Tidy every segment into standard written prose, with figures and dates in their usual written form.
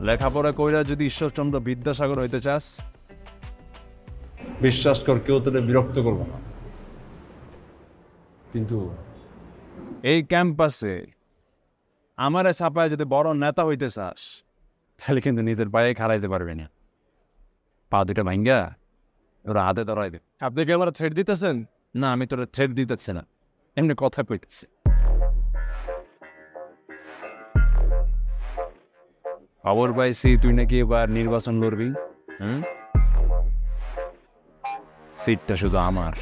লেখাপড়া কইরা যদি ঈশ্বরচন্দ্র বিদ্যাসাগর হইতে চাস, বিশ্বাস কর কেউ তোদের বিরক্ত করবো না। কিন্তু এই ক্যাম্পাসে আমারে ছাপায় যদি বড় নেতা হইতে চাস, তাহলে কিন্তু নিজের পায়ে খাড়াইতে পারবি না। পা দুটা ভাঙ্গা ওরা হাতে ধরাই দে। আপনি কি আমার ছেড়ে দিতেছেন? না, আমি তোরা থ্রেড দিতেছি না, এমনি কথা কইতেছি। খবর পাইছি তুই নাকি এবার নির্বাচন লড়বি। সিটটা শুধু আমার,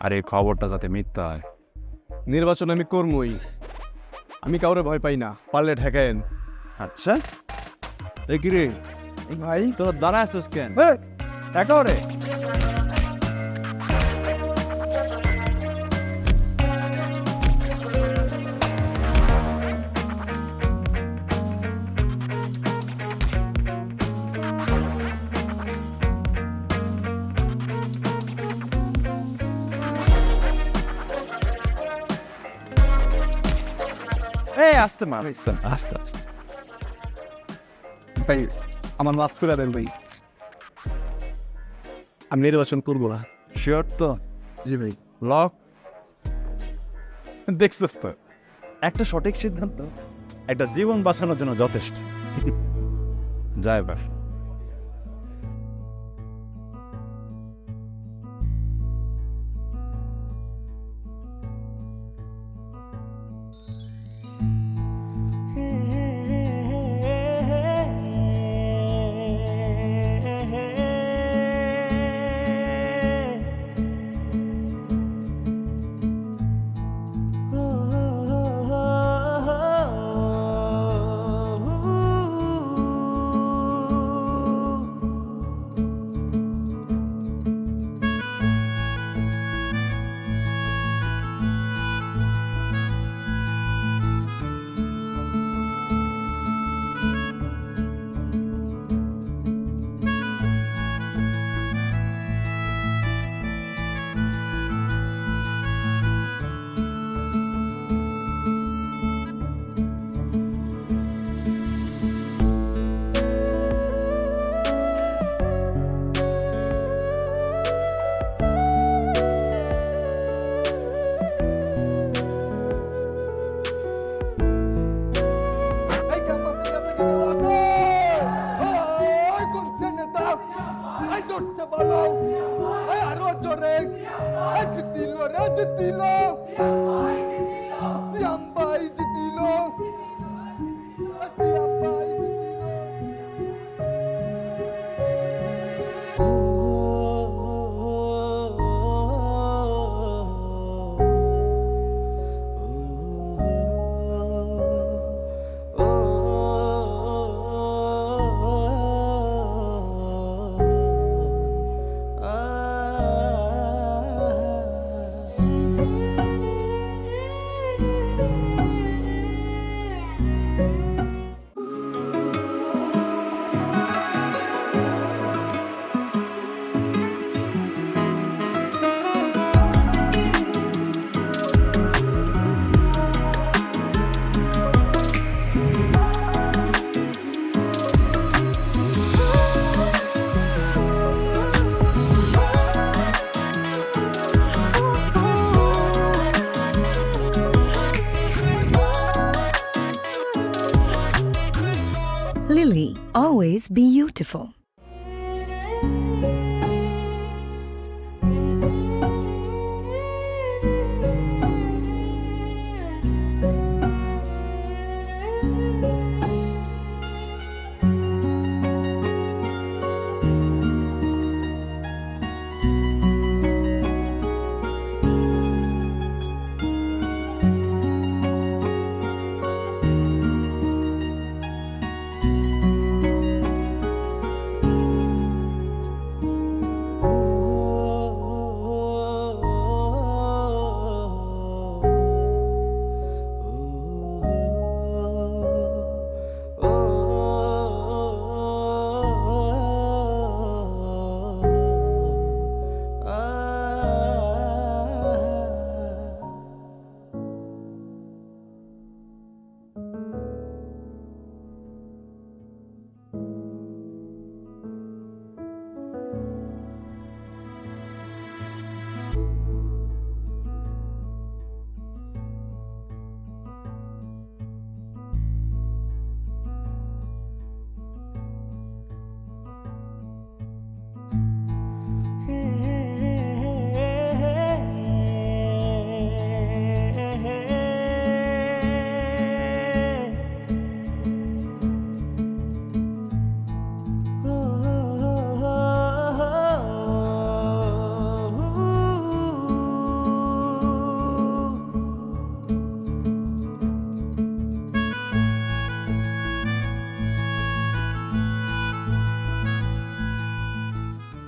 আর এই খবরটা যাতে মিথ্যা হয়। নির্বাচন আমি করবই, আমি কাউরে ভয় পাই না, পারলে ঠেকায়েন। আচ্ছা, এ কি রে ভাই তোরা দাঁড়া আছিস কেন? একেবারে আসতে মার, আস্তে আস্তে ভাই, আমার মাফ করে দেন ভাই, আমি নির্বাচন করবো না। শিওর তো? জি ভাই। লক দেখছিস তো, একটা সঠিক সিদ্ধান্ত একটা জীবন বাঁচানোর জন্য যথেষ্ট। যায় এবার। always beautiful.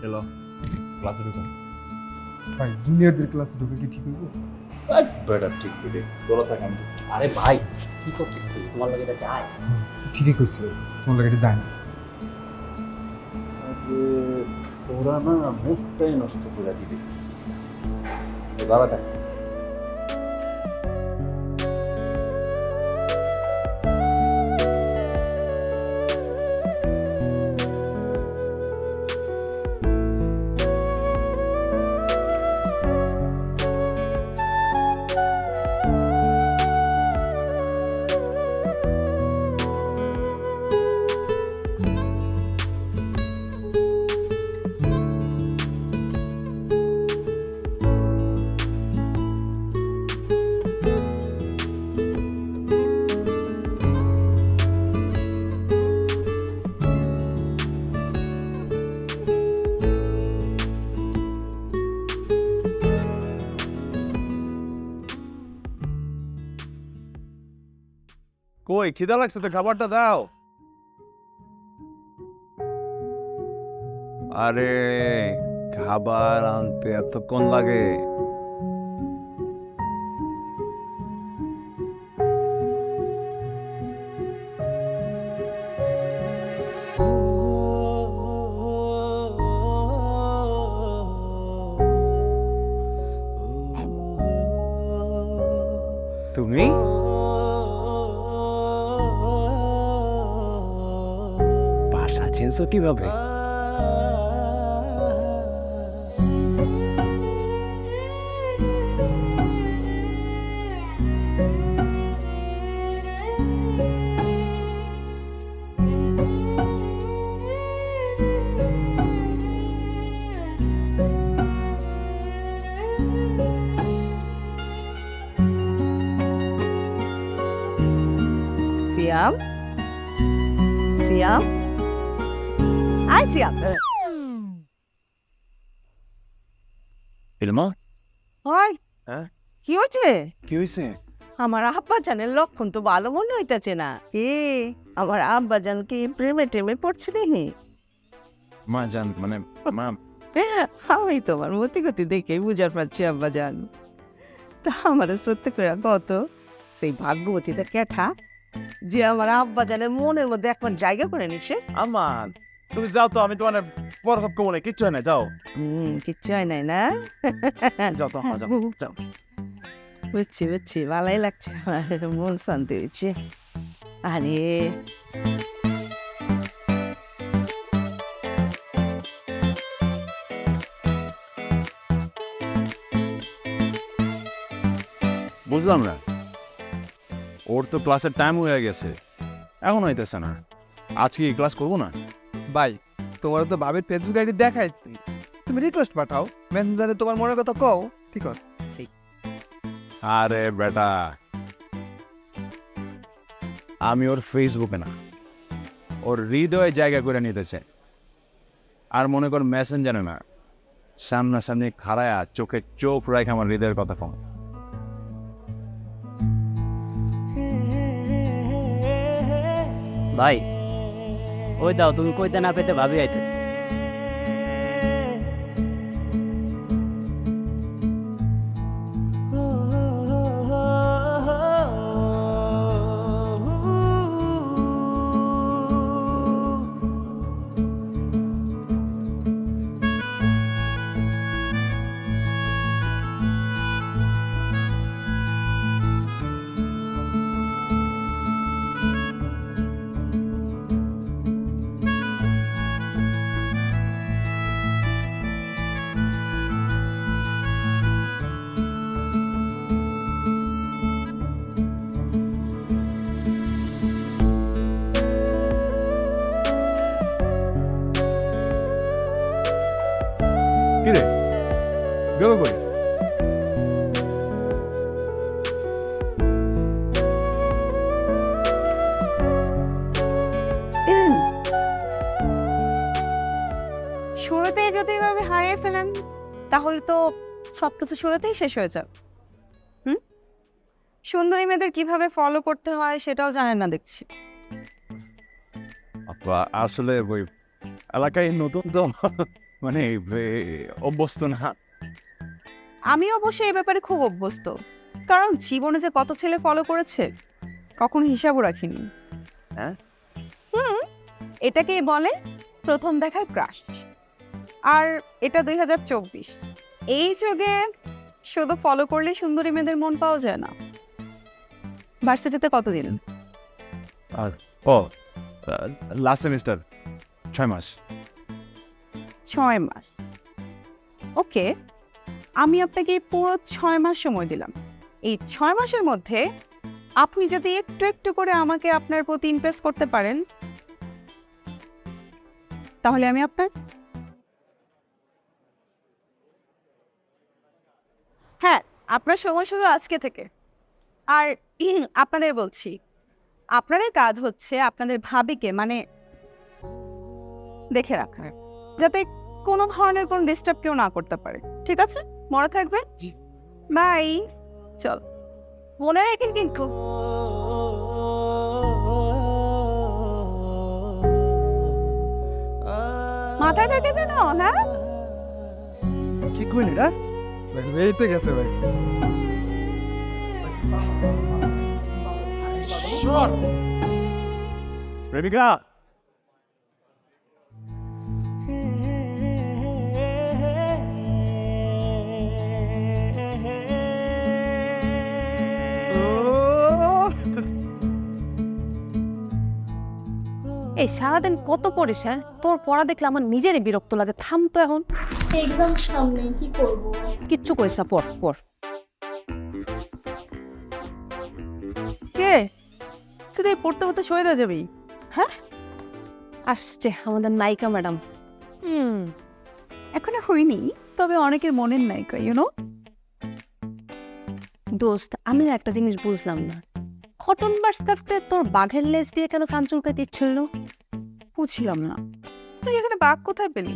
হ্যালো, ক্লাসে ঢুকুন। ভাই জুনিয়রদের ক্লাসে ঢুকে কি ঠিক হইব? বেটার ঠিক করে তোরা থাক আমি। আরে ভাই কি করছিস তুই? তোমার লাগে এটা যায়? ঠিকই করছে, তোমার লাগে এটা যায় না। তোরা না মুখটাই নষ্ট করে দিবি। দাঁড়া থাক। কই খিদা লাগছে তো খাবারটা দাও। আরে খাবার আনতে এতক্ষণ লাগে? তুমি ভাষা চেঞ্জ কিভাবে? Siam? Siam? Hi, Siam. ইলমা, হয় হ্যাঁ? কি হয়েছে? কি হয়েছে? আমার আব্বাজানের লক্ষণ তো ভালো মনে হইতেছে না। কি আমার আব্বাজান কি প্রেমে টেমে পড়ছে নাকি? মা জান মানে মা আমি তোমার মতি গতি দেখে বুঝার পারছি আব্বাজান। তা আমার সত্যি করে কত সেই ভাগ্যবতীটা ক্যাঠা যে আমার আব্বাজানের মনের মধ্যে একবার জায়গা করে নিচ্ছে। আমান তুমি যাও তো, আমি তোমার বড় সব কমনে কিচ্ছু হয় না, যাও কিচ্ছু হয় নাই না? যাও তো, যাও যাও। বুঝছি বুঝছি, ভালোই লাগছে, আমার মন শান্তি হচ্ছে। আরে বুঝলাম না, ওর তো ক্লাসের টাইম হয়ে গেছে, এখন হইতেছে না। আজকে ক্লাস করবো না? ভাই তোমার তো ভাবির ফেসবুক আইডি দেখাইছি, তুমি রিকোয়েস্ট পাঠাও, মেসেঞ্জারে তোমার মনের কথা কও, ঠিক আছে? আরে বেটা, আমি ওর ফেসবুকে না, ওর হৃদয়ে জায়গা করে নিতে চাই। আর মনে কর মেসেঞ্জারে না, সামনাসামনি খাড়ায়া চোখে চোখ রাখে আমার হৃদয়ের কথা কম। ভাই ওই দাও, তুমি কইতে না পেতে ভাবি আইতে। কি রে গেল কই? শুরুতেই যদি এভাবে হারিয়ে ফেলেন তাহলে তো সবকিছু শুরুতেই শেষ হয়ে যাবে। সুন্দরী মেয়েদের কিভাবে ফলো করতে হয় সেটাও জানেন না দেখছি। আসলে ওই এলাকায় নতুন তো, মানে অভ্যস্ত না। আমি অবশ্যই এই ব্যাপারে খুব অভ্যস্ত, কারণ জীবনে যে কত ছেলে ফলো করেছে কখনো হিসাবও রাখিনি। হ্যাঁ? এটাকেই বলে প্রথম দেখায় ক্রাশ। আর এটা 2024, এই যুগে শুধু ফলো করলে সুন্দরী মেয়েদের মন পাওয়া যায় না। ভার্সিটিতে কতদিন? ও লাস্ট সেমিস্টার 6 মাস। 6 মাস। ওকে, আমি আপনাকে পুরো 6 মাস সময় দিলাম। এই 6 মাসের মধ্যে আপনি যদি একটু একটু করে আমাকে আপনার প্রতি ইমপ্রেস করতে পারেন তাহলে আমি আপনার। হ্যাঁ, আপনার সময় শুরু আজকে থেকে। আর আপনাদের বলছি, আপনাদের কাজ হচ্ছে আপনাদের ভাবিকে মানে দেখে রাখা, যাতে কোনো ধরনের কোনো ডিস্টার্ব কেউ না করতে পারে। ঠিক আছে, মনে থাকবে? বাই। চল, মনে রাখেন কিন্তু। মাথায় থাকে যেন, হ্যাঁ? কি কইন এটা? ভাই এইতে গেছে ভাই। প্রেমিকা, এই সারাদিন কত পড়িস? হ্যাঁ, তোর পড়া দেখলে আমার নিজেরই বিরক্ত লাগে। থাম তো এখন। এক্সাম সামনে, কি করব? কিচ্ছু করিস না, পড় পড়। কে তুই তো পড়তে পড়তে শহীদ হয়ে যাবি? হ্যাঁ, আসছে আমাদের নায়িকা ম্যাডাম। এখনো হয়নি, তবে অনেকের মনের নায়িকা, ইউনো। দোস্ত, আমি না একটা জিনিস বুঝলাম না, কটন বাস থাকতে তোর বাঘের লেজ দিয়ে কেন কান চুলকাতে ইচ্ছে হলো? বুঝলাম না, তুই এখানে বাঘ কোথায় পেলি?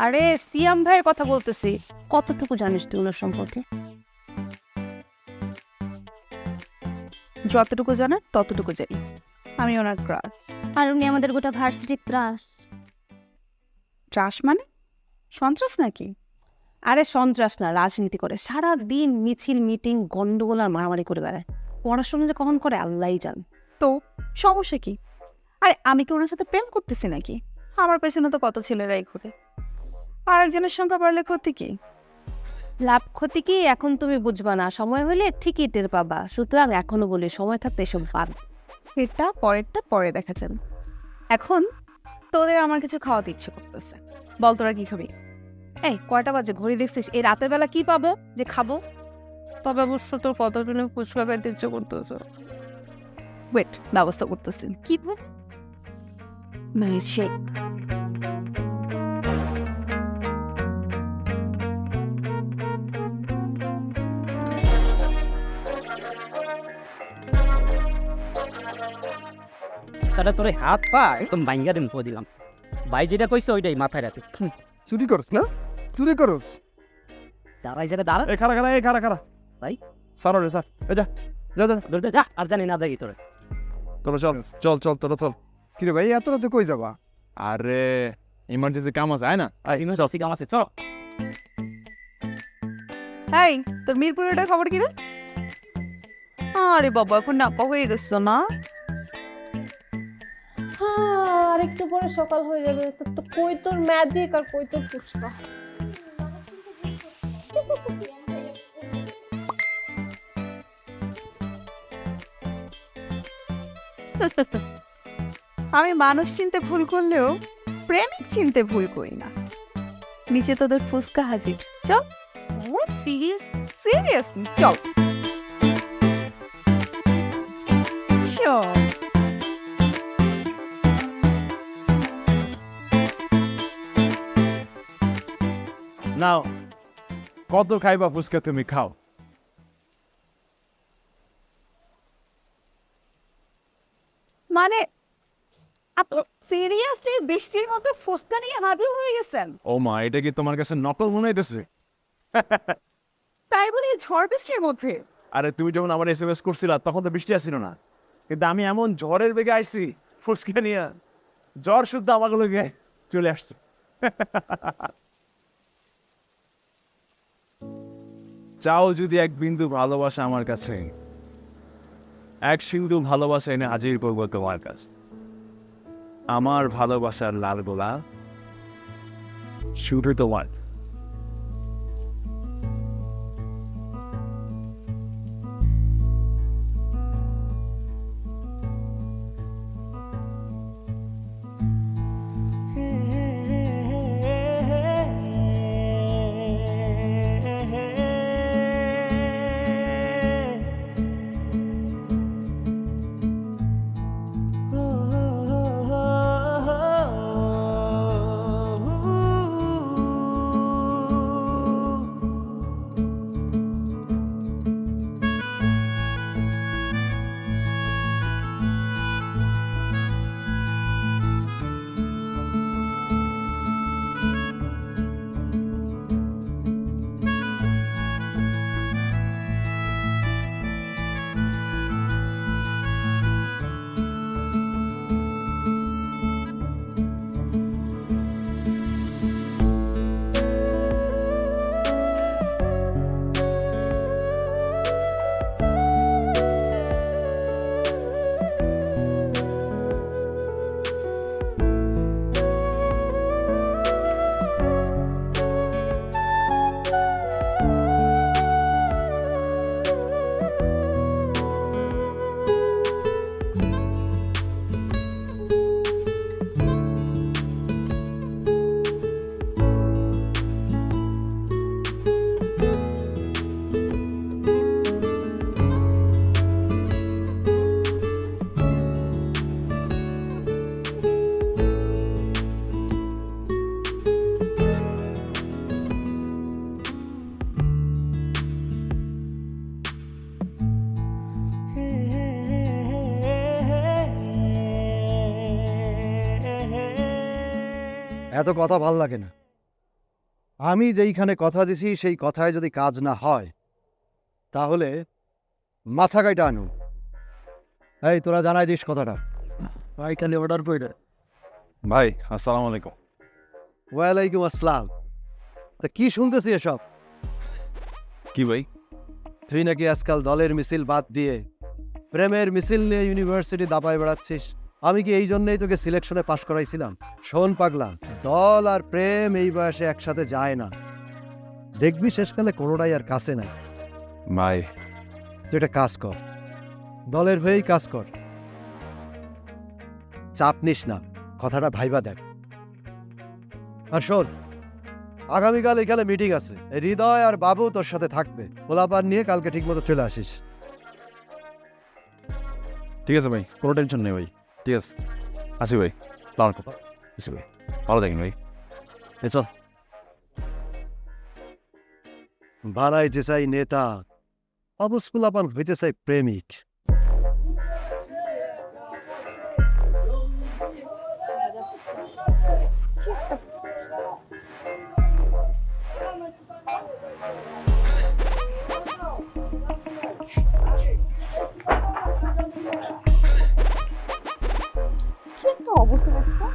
আরে সিয়াম ভাইয়ের কথা বলতেছি। কতটুকু জানিস তুই ওনার সম্পর্কে? যতটুকু জানা ততটুকু জানি, আমি ওনার ক্রাশ। আর উনি আমাদের গোটা ভার্সিটি ত্রাস। ট্রাস মানে সন্ত্রাস নাকি? আরে সন্ত্রাস না, রাজনীতি করে সারা দিন, মিছিল মিটিং গন্ডগোল আর মারামারি করে বেড়ায়। পড়াশোনা যে কখন করে আল্লাহই জান। তো সমস্যা কি? আরে আমি কি ওনার সাথে প্রেম করতেছি নাকি? আমার পেছনে তো কত ছেলেরাই ঘুরে। আর একজনের সংখ্যা বাড়লে ক্ষতি কি? লাভ ক্ষতি কি এখন তুমি বুঝবা না, সময় হলে ঠিকই টের পাবা। সুতরাং এখনো বলি, সময় থাকতে এসব পার, এটা পরেরটা পরে দেখা যাবে। এখন তোদের আমার কিছু খাওয়াতে ইচ্ছে করতেছে, বল তোরা কি খাবি? এই কয়টা বাজে ঘড়ি দেখছিস? এই রাতের বেলা কি পাবো যে খাবো? তবে অবশ্য তোর কত জনে ফুচকা খাইতে ইচ্ছে করতেছে। ওয়েট, ব্যবস্থা করতেছি। কি মানে সে তাহলে তোর এই হাত পা একদম ভাঙ্গা দিন দিলাম। ভাই যেটা কইছে ওইটাই মাথায় রাখে। চুরি করস না, চুরি করস। দাঁড়াই জায়গায় দাঁড়া, এই খারা খারা, এই খারা খারা ভাই। স্যার রে স্যার, এই যা যা যা ধরতে যা, আর জানি না যাই তোরে। তোরা চল চল চল তোরা চল। কিরে ভাই এত রাতে কই যাবা? আরে ইমার্জেন্সি কাম আছে, আয় না। ইমার্জেন্সি কাম আছে, চল। এই তোর মিরপুরের খবর কি রে? আরে বাবা এখন নাপা হয়ে গেছো না? আর একটু পরে সকাল হয়ে যাবে, তো কই তোর ম্যাজিক আর কই তোর ফুচকা। আমি মানুষ চিনতে ভুল করলেও প্রেমিক চিনতে ভুল করি না। নিচে তোদের ফুচকা হাজির, চল। সিরিয়াস সিরিয়াস চল চল। নাও, কত খাইবা ফুচকা তুমি খাও। মানে সিরিয়াসলি বৃষ্টির মধ্যে ফুচকা নিয়ে হাজির হয়ে গেছেন? ও মা, এটা কি তোমার কাছে নকল মনে হইতেছে? তাই বলে ঝড় বৃষ্টির মধ্যে? আরে তুমি যখন আমার SMS করছিলা তখন তো বৃষ্টি আসছিল না, কিন্তু আমি এমন ঝড়ের বেগে আইছি ফুচকা নিয়ে, জ্বর শুদ্ধ আমার লগে চলে আসছে। চাও যদি এক বিন্দু ভালোবাসা আমার কাছে, এক সিন্ধু ভালোবাসা এনে হাজির করবো তোমার কাছে। আমার ভালোবাসার লাল গোলা শুধু তোমার। এত কথা ভাল লাগে না। আমি যেইখানে কথা দিছি সেই কথায় যদি কাজ না হয় তাহলে মাথা কাইটা আনু। এই তোরা জানাই দিস কথাটা। ভাই খালি অর্ডার করে। ভাই আসসালামু আলাইকুম। ওয়ালাইকুম আসসালাম। তা কি শুনতেছি এসব? কি ভাই? তুই নাকি আজকাল দলের মিছিল বাদ দিয়ে প্রেমের মিছিল নিয়ে ইউনিভার্সিটি দাপায় বেড়াচ্ছিস। আমি কি এই জন্যই তোকে সিলেকশনে পাশ করাইছিলাম? শোন পাগলা, দল আর প্রেম এই বয়সে একসাথে যায় না। দেখবি শেষকালে কোনোটাই আর কাছে নাই। ভাই তুই একটা কাজ কর, দলের হয়েই কাজ কর, চাপ নিস না, কথাটা ভাইবা দেখ। আর শোন, আগামীকাল এখানে মিটিং আছে, হৃদয় আর বাবু তোর সাথে থাকবে। পোলাপান নিয়ে কালকে ঠিক মতো চলে আসিস। ঠিক আছে ভাই, কোনো টেনশন নেই ভাই। ঠিক আছে, আসি ভাই। ভালো থাকেন ভাই চল। বানাইতে চাই নেতা, অবস্কুলাপান হইতে চাই প্রেমিক। কি একটা অবস্থা দেখো।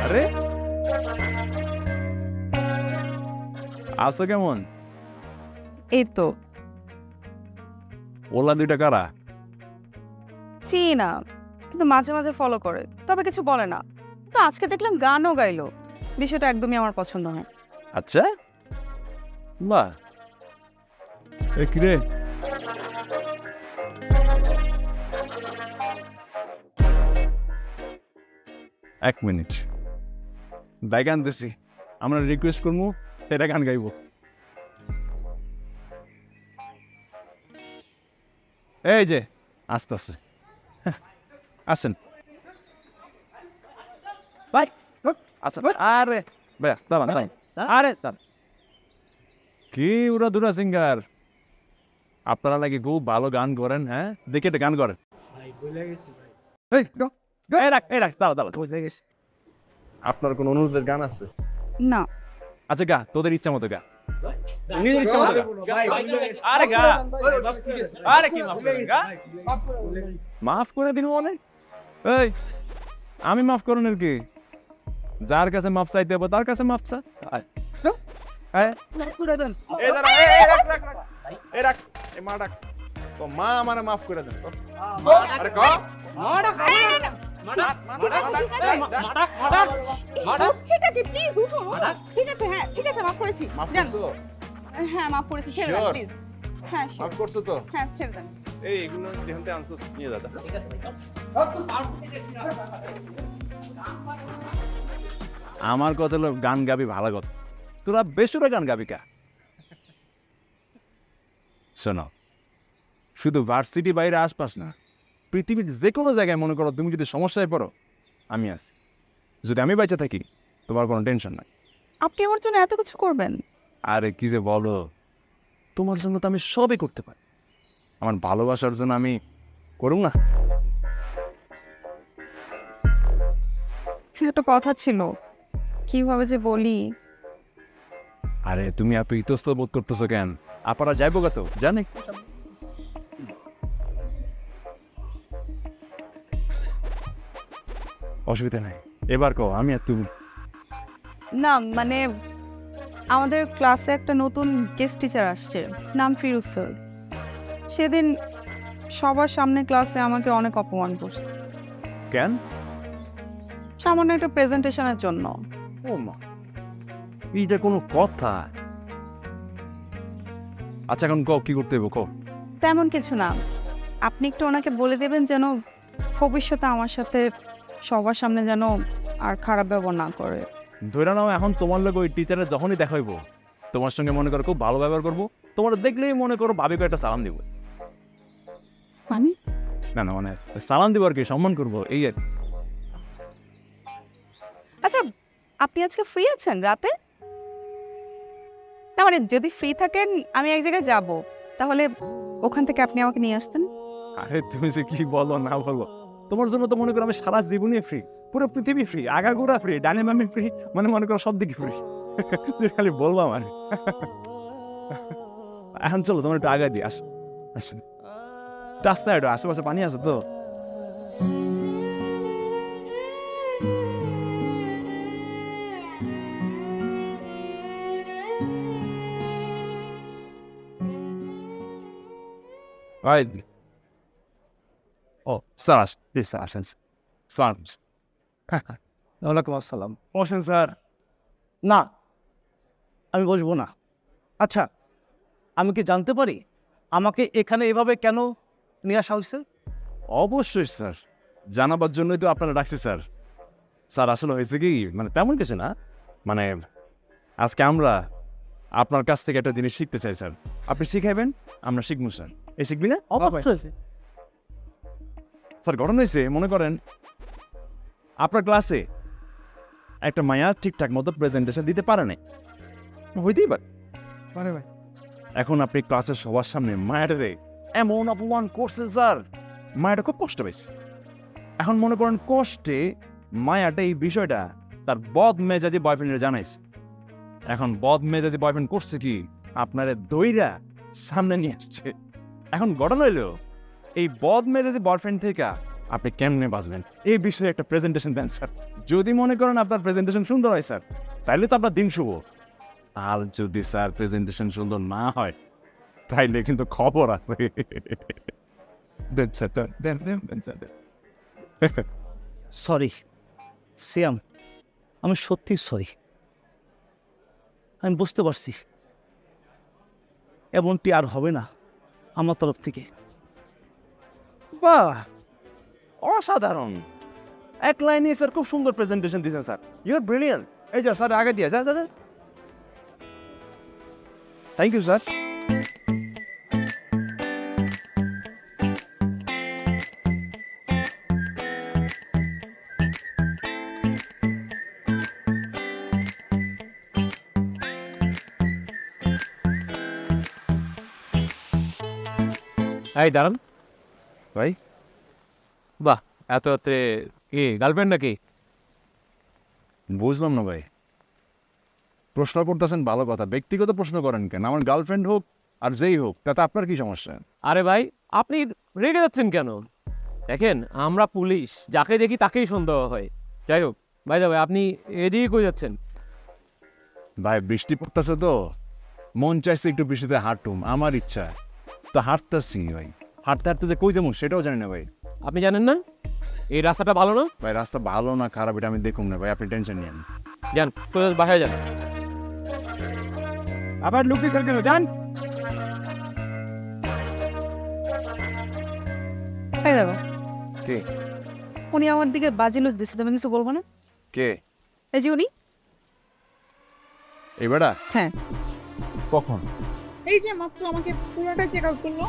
আরে আছো কেমন? এই তো ওলা দুইটা কারা? চিনি না, কিন্তু মাঝে মাঝে ফলো করে, তবে কিছু বলে না। তো আজকে দেখলাম গানও গাইলো, বিষয়টা একদমই আমার পছন্দ হয়। আচ্ছা বাহ, এ কিরে এক মিনিট দাই গান দিছি, আমরা রিকোয়েস্ট করবো এটা গান গাইব। এই যে আস্তে আস্তে আসেন ভাই। আচ্ছা আরে ভাই দাঁড়ান দাঁড়ান, আরে দাঁড়ান। কি ওরা দুরা সিঙ্গার, আপনারা নাকি খুব ভালো গান করেন, হ্যাঁ দেখে একটা গান করেন। এই, গো, গো। এই রাখ দাঁড়া দাঁড়া, আপনার কোন অনুরোধের গান আছে? না, আচ্ছা গা, তোদের ইচ্ছা মতো গা, নিজের ইচ্ছা মতো গা। আরে গা, আরে কি মাফ করে দিন মনে। এই আমি মাফ করুন কি, যার কাছে মাফ চাইতে হবে তার কাছে মাফ চা। মা আমারে মাফ করে দেন। সেটা কি প্লিজ উঠো। ঠিক আছে, হ্যাঁ ঠিক আছে, মাফ করেছি। হ্যাঁ মাফ করেছি, ছেড়ে দেন প্লিজ। হ্যাঁ মাফ করছো তো? হ্যাঁ ছেড়ে দেন। এই এগুলো যেখানে আনছো নিয়ে দাদা। আমার কথা হলো গান গাবি ভালো কথা, তোরা বেসুরা গান গাবি কা? শোনো, শুধু ভার্সিটি বাইরে আশপাশ না, পৃথিবীর যে কোনো জায়গায় মনে করো তুমি যদি সমস্যায় পড়ো আমি আছি। যদি আমি বেঁচে থাকি তোমার কোনো টেনশন নাই। আপনি আমার জন্য এত কিছু করবেন? আরে কি যে বলো, তোমার জন্য তো আমি সবই করতে পারি, আমার ভালোবাসার জন্য আমি করুম না? একটা কথা ছিল, কিভাবে যে বলি। আরে তুমি এত ইতস্তত বোধ করতেছো কেন? আপারা যাইবো কত জানে। অসুবিধা নাই, এবার কও, আমি আর তুমি। না মানে আমাদের ক্লাসে একটা নতুন গেস্ট টিচার আসছে, নাম ফিরোজ স্যার। সেদিন সবার সামনে ক্লাসে আমাকে অনেক অপমান করছে, কেন? সামান্য একটা প্রেজেন্টেশনের জন্য। ও মা, এইটা কোনো কথা? আচ্ছা এখন কও কি করতে হবে কও। তেমন কিছু না, আপনি একটু ওনাকে বলে দেবেন যেন ভবিষ্যতে আমার সাথে সবার সামনে যেন আর খারাপ ব্যবহার না করে। ধরে নাও এখন তোমার লোক ওই টিচারের যখনই দেখা হইব তোমার সঙ্গে মনে করো খুব ভালো ব্যবহার করবো, তোমার দেখলেই মনে করো ভাবি করে একটা সালাম দিব। মানে না না মানে সালাম দিব আর কি, সম্মান করবো এই আর। আচ্ছা আপনি আজকে ফ্রি আছেন রাতে? না মানে যদি ফ্রি থাকেন আমি এক জায়গায় যাব, তাহলে ওখান থেকে আপনি আমাকে নিয়ে আসতেন। আরে তুমি যে কি বলো না বলো, তোমার জন্য তো মনে করো আমি সারা জীবনই ফ্রি, পুরো পৃথিবী ফ্রি, আগাগোড়া ফ্রি, ডানে বামে ফ্রি, মানে মনে করো সব দিকে ফ্রি। তুই খালি বলবা মানে। এখন চলো তোমার একটু আগায় দিই, আসো আসো, রাস্তায় একটু আশেপাশে পানি আছে তো। Right. Oh, sir please sir আসেন স্যার। ওয়ালাইকুম আসসালাম। বসেন স্যার। না, আমি বসবো না। আচ্ছা, আমি কি জানতে পারি আমাকে এখানে এভাবে কেন নিয়ে আসা হয়েছে? অবশ্যই স্যার, জানাবার জন্যই তো আপনারা ডাকছি স্যার। স্যার আসলে হয়েছে কি, মানে তেমন কিছু না, মানে আজকে আমরা আপনার কাছ থেকে একটা জিনিস শিখতে চাই স্যার। আপনি শিখাইবেন, আমরা শিখবো স্যার। এই শিখবি না? অবশ্যই। স্যার ঘটনা হয়েছে, মনে করেন আপনার ক্লাসে একটা মায়া ঠিকঠাক মতো প্রেজেন্টেশন দিতে পারে নাই, হইতেই পারে। আরে ভাই এখন আপনি ক্লাসের সবার সামনে মায়াটারে এমন অপমান করছেন স্যার, মায়াটা খুব কষ্ট পেয়েছে। এখন মনে করেন কষ্টে মায়াটা এই বিষয়টা তার বদ মেজাজি বয়ফ্রেন্ডের জানাইছে। এখন বদ মেজাজি বয়ফ্রেন্ড করছে কি, আপনারে দইরা সামনে নিয়ে আসছে। এখন ঘটনা হইল এই বদ মেজাজি বয়ফ্রেন্ড থেকে আপনি কেমনে বাঁচবেন এই বিষয়ে একটা প্রেজেন্টেশন দেন স্যার। যদি মনে করেন আপনার প্রেজেন্টেশন সুন্দর হয় স্যার, তাইলে তো আপনার দিন শুভ। আর যদি স্যার প্রেজেন্টেশন সুন্দর না হয়, তাইলে কিন্তু খবর আছে। দেন স্যার, দেন স্যার। সরি সিয়াম, আমি সত্যি সরি। আমি বুঝতে পারছি এমনটি আর হবে না আমার তরফ থেকে। বাহ, অসাধারণ! এক লাইনে স্যার খুব সুন্দর প্রেজেন্টেশন দিয়েছেন স্যার। You R brilliant. এই যে স্যার আগে দিয়ে যা। Thank you sir. এই দাঁড়ান ভাই, বাহ, এত রাত্রে কি গার্লফ্রেন্ড নাকি? বুঝলাম না ভাই। প্রশ্ন করতেছেন ভালো কথা, ব্যক্তিগত প্রশ্ন করেন কেন? আমার গার্লফ্রেন্ড হোক আর যেই হোক, তাতে আপনার কি সমস্যা? আরে ভাই, আপনি রেগে যাচ্ছেন কেন? দেখেন, আমরা পুলিশ, যাকে দেখি তাকেই সন্দেহ হয়। যাই হোক ভাই, ভাই আপনি এদিকে কই যাচ্ছেন? ভাই বৃষ্টি পড়তেছে তো, মন চাইছে একটু বৃষ্টিতে হাঁটুম, আমার ইচ্ছা তো হাঁটতেছি ভাই। হাঁটতে হাঁটতে যে কই যাবো সেটাও জানি না ভাই। আপনি জানেন না এই রাস্তাটা ভালো না? ভাই রাস্তা ভালো না খারাপ এটা আমি দেখুন না ভাই, আপনি টেনশন নিয়েন। যান, সোজা বাসায় যান। আবার লুক দিতে কেন, যান। তাই দেখো, কে? উনি আমার দিকে বাজি লুজ দিচ্ছে, তুমি কিছু বলবো না? কে? এই যে উনি। এবারা? হ্যাঁ। কখন? এই যে মাত্র আমাকে পুরোটা চেক আউট করলো।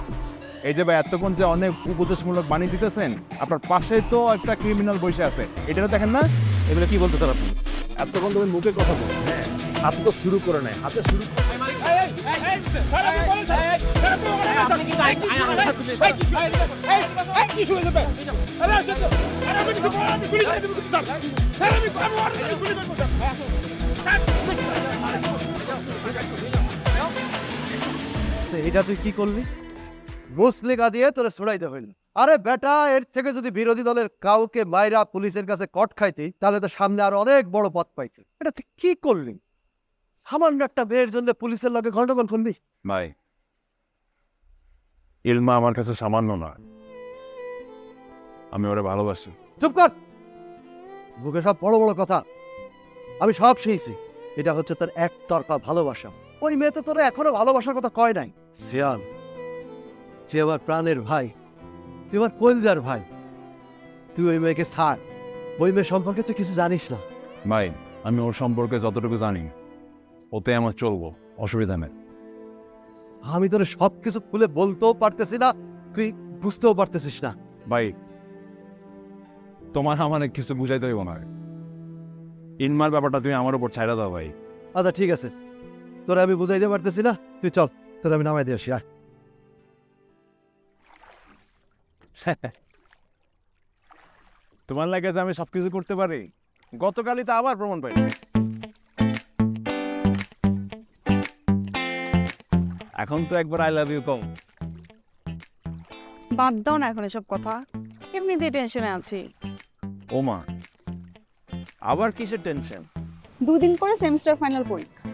এই যে ভাই এতক্ষণ যে অনেক উপদেশমূলক বাণী দিতেছেন, আপনার পাশে তো একটা ক্রিমিনাল বসে আছে, এটাও দেখেন না? এগুলো কি বলতে চান আপনি? এতক্ষণ তুমি মুখে কথা বলছো, হ্যাঁ, হাত তো শুরু করে নাই, হাতে শুরু এটা তুই কি করলি? মুসলিকা দিয়ে তোরে ছড়াইতে হইল। আরে বেটা, এর থেকে যদি বিরোধী দলের কাউকে মাইরা পুলিশের কাছে কট খাইতি, তাহলে তো সামনে আরো অনেক বড় পথ পাইছে। এটা তুই কি করলি? সামান্য একটা মেয়ের জন্য পুলিশের লগে গন্ডগোল করলি? ভাই, ইলমা আমার কাছে সামান্য না, আমি ওরে ভালোবাসি। চুপ কর, মুখে সব বড় বড় কথা। আমি সব শুনেছি, এটা হচ্ছে তোর একতরফা ভালোবাসা। ওই মেয়ে তো তোরা এখনো ভালোবাসার কথা কয় নাই। সিয়াম, যে আমার প্রাণের ভাই, তুই আমার কলজার ভাই, তুই ওই মেয়েকে ছাড়। ওই মেয়ে সম্পর্কে তুই কিছু জানিস না। ভাই, আমি ওর সম্পর্কে যতটুকু জানি ওতে আমার চলবো, অসুবিধা নেই। আমি তোর সবকিছু খুলে বলতেও পারতেছি না, তুই বুঝতেও পারতেছিস না। ভাই, তোমার আমার কিছু বুঝাইতে হইব না। ইনমার ব্যাপারটা তুমি আমার উপর ছাইড়া দাও ভাই। আচ্ছা ঠিক আছে, তোরা আমি বুঝাইতে পারতেছি না, তুই চল, তোরা আমি নামাই দিয়ে আসি। আর তোমার লাগে যে আমি সবকিছু করতে পারি, গতকালই তো আবার প্রমাণ পাই। এখন তো একবার আই লাভ ইউ কম। বাদ দাও না এখন এসব কথা, এমনিতেই টেনশনে আছি। ও মা, আবার কিসের টেনশন? 2 দিন পরে সেমিস্টার ফাইনাল পরীক্ষা।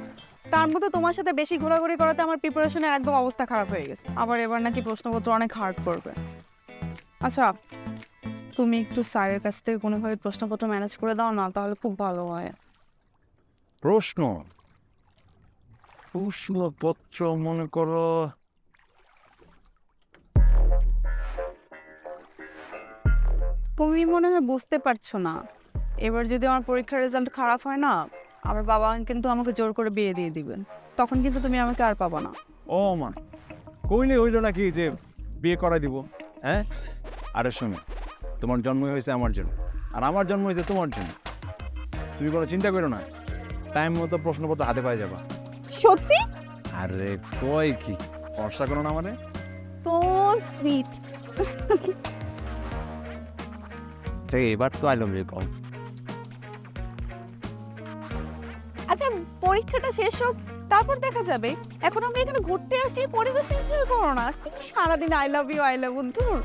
তার মধ্যে তোমার সাথে বেশি ঘোরাঘুরি করাতে আমার প্রিপারেশনের একদম অবস্থা খারাপ হয়ে গেছে। আবার এবার নাকি প্রশ্নপত্র অনেক হার্ড করবে। আচ্ছা, তুমি একটু স্যারের কাছ থেকে কোনোভাবে প্রশ্নপত্র ম্যানেজ করে দাও না, তাহলে খুব ভালো হয়। প্রশ্নপত্র মনে করো, তুমি মনে হয় বুঝতে পারছো না, এবার যদি আমার পরীক্ষার রেজাল্ট খারাপ হয় না, আমার বাবা কিন্তু আমাকে জোর করে বিয়ে দিয়ে দিবেন। তখন কিন্তু তুমি আমাকে আর পাবো না। ও মা, কইলে হইল নাকি যে বিয়ে করাই দিব? হ্যাঁ, আরে শোনো, তোমার জন্ম হয়েছে আমার জন্য, আর আমার জন্ম হয়েছে তোমার জন্য। তুমি কোনো চিন্তা করো না, টাইম মতো প্রশ্নপত্র হাতে পাই যাবা। সত্যি? আরে কই কি ভরসা করো না মানে? So sweet. এবার তো আই লাভ ইউ কল। আচ্ছা পরীক্ষাটা শেষ হোক, তারপর দেখা যাবে। এখন আমরা এখানে ঘুরতে আসি, পরিবেশটা এনজয় করো না। সারাদিন আই লাভ ইউ ধুর।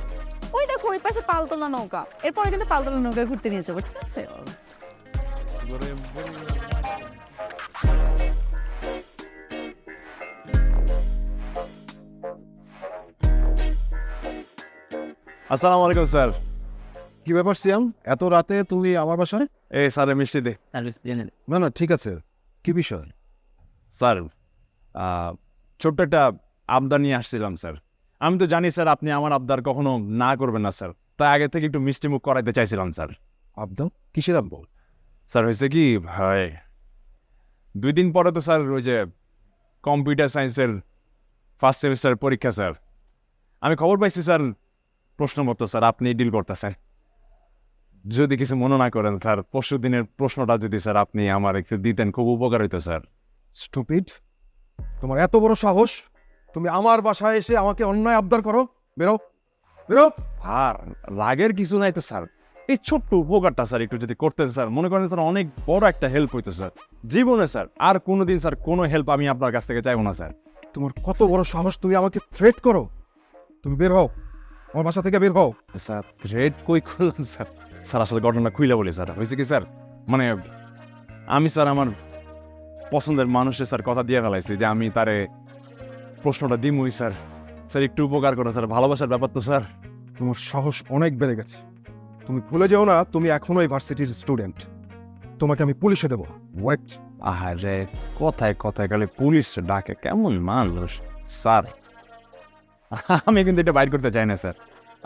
ওই দেখো ওই পাশে পালতোলা নৌকা, এরপরে কিন্তু পালতোলা নৌকায় ঘুরতে নিয়ে যাবো, ঠিক আছে? আসসালামু আলাইকুম স্যার। কি ব্যাপার সিয়াম, এত রাতে তুমি আমার বাসায়? এই স্যারের মিষ্টি দে। না না ঠিক আছে, কি বিষয়? স্যার, ছোট্ট একটা আবদার নিয়ে আসছিলাম স্যার। আমি তো জানি স্যার আপনি আমার আবদার কখনো না করবেন না স্যার, তাই আগে থেকে একটু মিষ্টি মুখ করাইতে চাইছিলাম স্যার। আবদার? কিসের আব্দুল? স্যার হয়েছে কি ভাই, 2 দিন পরে তো স্যার ওই যে কম্পিউটার সায়েন্সের ফার্স্ট সেমিস্টার পরীক্ষা স্যার। আমি খবর পাইছি স্যার প্রশ্নপত্র স্যার আপনি ডিল করতেছেন। যদি কিছু মনে না করেন স্যার, পরশু দিনের প্রশ্নটা যদি স্যার আপনি আমার একটু দিতেন খুব উপকার হইতো স্যার। স্টুপিড, তোমার এত বড় সাহস, তুমি আমার বাসায় এসে আমাকে অন্যায় আবদার করো? বেরো বেরো। আর রাগের কিছু নাই তো স্যার, এই ছোট্ট উপকারটা স্যার একটু যদি করতেন স্যার, মনে করেন স্যার অনেক বড় একটা হেল্প হইতো স্যার জীবনে স্যার। আর কোনোদিন স্যার কোনো হেল্প আমি আপনার কাছ থেকে চাইবো না স্যার। তোমার কত বড় সাহস, তুমি আমাকে থ্রেট করো? তুমি বের হও, আমার বাসা থেকে বের হও। স্যার রেড কই করলাম স্যার? স্যার আসলে ঘটনা খুইলা বলি স্যার, হয়েছে কি স্যার, মানে আমি স্যার আমার পছন্দের মানুষের স্যার কথা দিয়ে ফেলাইছি যে আমি তারে প্রশ্নটা দিমই স্যার। স্যার একটু উপকার করো স্যার, ভালোবাসার ব্যাপার তো স্যার। তোমার সাহস অনেক বেড়ে গেছে। তুমি ভুলে যাও না তুমি এখনো এই ভার্সিটির স্টুডেন্ট। তোমাকে আমি পুলিশে দেবো। ওয়েট। আহারে, কথায় কথায় খালি পুলিশ ডাকে, কেমন মানুষ স্যার। আমি কিন্তু এটা বাইর করতে চাই না স্যার,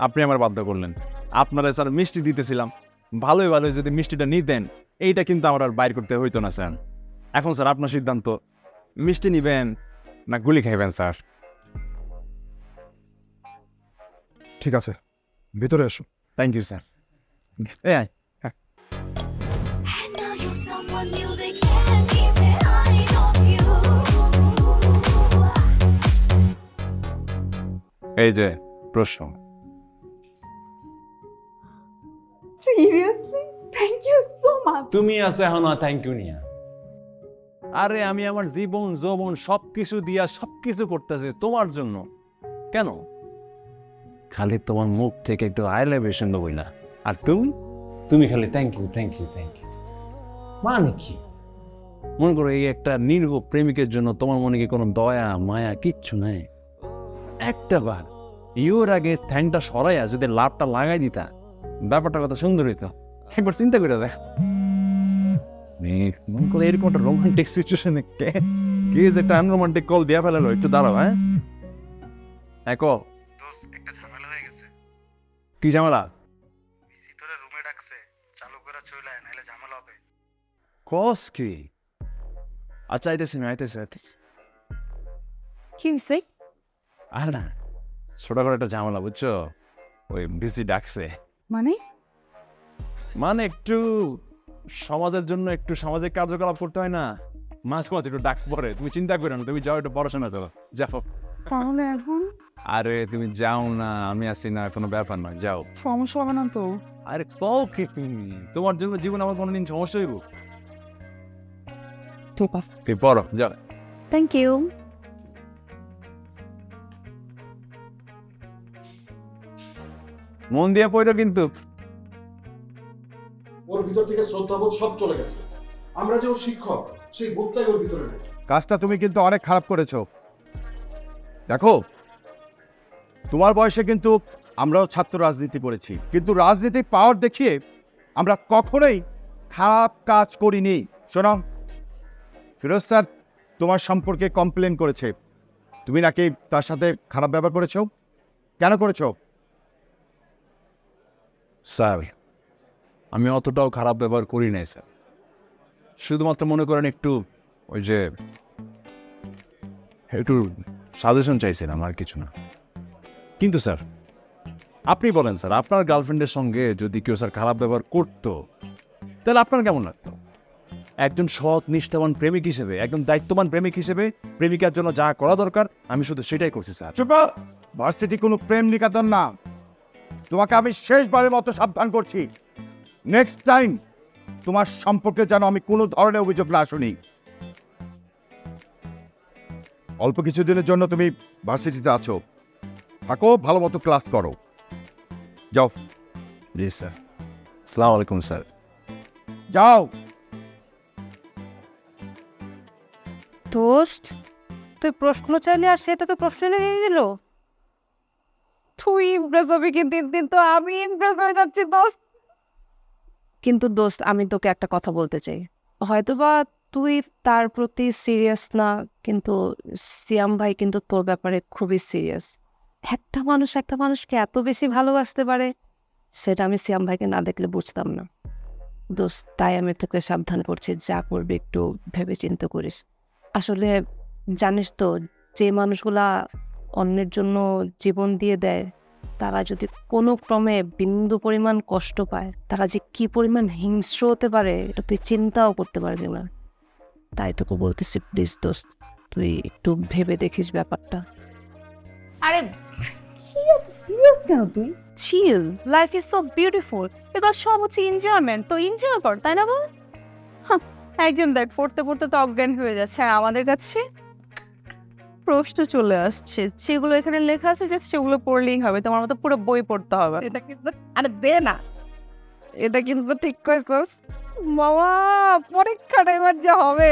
আপনি আমার বাধ্য করলেন। আপনারা স্যার মিষ্টি দিতেছিলাম, ভালোই ভালোই যদি মিষ্টিটা নিতেন এইটা কিন্তু আমার আর বাইর করতে হইতো না স্যার। এখন স্যার আপনার সিদ্ধান্ত, মিষ্টি নিবেন না গুলি খাইবেন স্যার? ঠিক আছে, ভিতরে এসো। Thank you sir. এই আয়। And now you're someone new, they can't keep their eyes off you. এই যে প্রশ্ন। Seriously thank you so much. তুমি আছে এখন থ্যাংক ইউ নিয়া? আরে আমি আমার জীবন যৌবন সবকিছু দিয়া সবকিছু করতেছি তোমার জন্য, কেন? খালি তোমার মুখ থেকে একটু আই লাভ ইউ শুনবো বই না, আর তুমি খালি thank you thank you thank you. মানে কি? মনে করো এই একটা নির্ভ প্রেমিকের জন্য তোমার মনে কি কোনো দয়া মায়া কিচ্ছু নাই? একটা বার ইউর আগে থ্যাংকটা সরাইয়া যদি লাভটা লাগাই দিতা, ব্যাপারটা কত সুন্দর হইতো। একবার চিন্তা করে দেখ, মনে করো এরকম একটা রোমান্টিক সিচুয়েশনে কে যে একটা আনরোমান্টিক কল দিয়া ফেলালো। একটু দাঁড়াও। হ্যাঁ একো একটা ঝামেলা হয়ে গেছে। কি ঝামেলা? ভিতরে রুমে ডাকছে, চালু করে চলে আয়, নাহলে ঝামেলা হবে। কস কি? আচ্ছা আইতেছি আমি, আইতেছি। কি হইছে? আর না, ছোট করে একটা ঝামেলা বুঝছো, ওই বিসি ডাকছে। মানে একটু সমাজের জন্য একটু সামাজিক কার্যকলাপ করতে হয় না, মাঝে মাঝে একটু ডাক পরে। তুমি চিন্তা করো না, তুমি যাও একটু পড়াশোনা করো, যাও। তাহলে এখন আরে তুমি যাও না, আমি আছি না, কোনো ব্যাপার নয়, যাও। সমস্যা হবে না তো? আরে কও কি তুমি, তোমার জন্য জীবন আমার কোনোদিন সমস্যা হইব? ঠিক আছে, তুই পড়ো, যাও। Thank you. মন দিয়ে পড়ো কিন্তু। ওর ভিতর থেকে শ্রদ্ধাবোধ সব চলে গেছে। আমরা যে ওর শিক্ষক, সেই বোধটাই ওর ভিতরে নেই। কাজটা তুমি কিন্তু অনেক খারাপ করেছো। দেখো, তোমার বয়সে কিন্তু আমরাও ছাত্র রাজনীতি করেছি, কিন্তু রাজনীতিক পাওয়ার দেখিয়ে আমরা কখনোই খারাপ কাজ করিনি। শোনো, ফিরোজ স্যার তোমার সম্পর্কে কমপ্লেন করেছে, তুমি নাকি তার সাথে খারাপ ব্যবহার করেছো। কেন করেছো? স্যার আমি অতটাও খারাপ ব্যবহার করি নাই স্যার, শুধুমাত্র মনে করেন একটু ওই যে একটু সাজেশন চাইছিলাম, আর কিছু না। কিন্তু স্যার আপনি বলেন স্যার, আপনার গার্লফ্রেন্ডের সঙ্গে যদি কেউ স্যার খারাপ ব্যবহার করতো তাহলে আপনার কেমন লাগতো? একজন সৎ নিষ্ঠাবান প্রেমিক হিসেবে, একজন দায়িত্ববান প্রেমিক হিসেবে প্রেমিকার জন্য যা করা দরকার আমি শুধু সেটাই করছি স্যার। ভার্সিটি কোনো প্রেম নিকেতন না। তোমাকে আমি শেষবারের মতো সাবধান করছি, নেক্সট টাইম তোমার সম্পর্কে যেন আমি কোনো ধরনের অভিযোগ না শুনি। অল্প কিছুদিনের জন্য তুমি ভার্সিটিতে আছো, থাকো, ভালো মতো ক্লাস করো, যাও। জি স্যার। আসসালামু আলাইকুম স্যার। যাও। দোস্ত, তুই প্রশ্ন চাইলে আর সে তোকে প্রশ্ন দিয়ে দিল। তুই ইমপ্রেস হবি কি দিন দিন, তো আমি ইমপ্রেস হয়ে যাচ্ছি দোস্ত। কিন্তু দোস্ত, আমি তোকে একটা কথা বলতে চাই। হয়তোবা তুই তার প্রতি সিরিয়াস না, কিন্তু সিয়াম ভাই কিন্তু তোর ব্যাপারে খুবই সিরিয়াস। একটা মানুষ একটা মানুষকে এত বেশি ভালোবাসতে পারে, সেটা আমি সিয়াম ভাইকে না দেখলে বুঝতাম না। দোস্ত, তাই আমি তোকে সাবধান করছি, যা করবি একটু ভেবে চিন্তা করিস। আসলে জানিস তো, যে মানুষগুলা অন্যের জন্য জীবন দিয়ে দেয়, তারা যদি কোনো ক্রমে বিন্দু পরিমাণ কষ্ট পায়, তারা যে কি পরিমাণ হিংস্র হতে পারে এটা তুই চিন্তাও করতে পারবি না। তাই তোকে বলতেছি, প্লিজ দোস্ত, তুই একটু ভেবে দেখিস ব্যাপারটা। আরে কি এত সিরিয়াস কেন তুই? চিল, লাইফ ইজ সো বিউটিফুল, এগুলো সব হচ্ছে এনজয়মেন্ট, তো এনজয় কর, তাই না বল? একজন দেখ পড়তে পড়তে তো অজ্ঞান হয়ে যাচ্ছে, আর আমাদের কাছে প্রশ্ন চলে আসছে, সেগুলো এখানে লেখা আছে, জাস্ট সেগুলো পড়লেই হবে, তোমার মতো পুরো বই পড়তে হবে। এটা কিন্তু, আরে দে না, এটা কিন্তু ঠিক কইছস মামা, পরীক্ষাটা এবার যা হবে।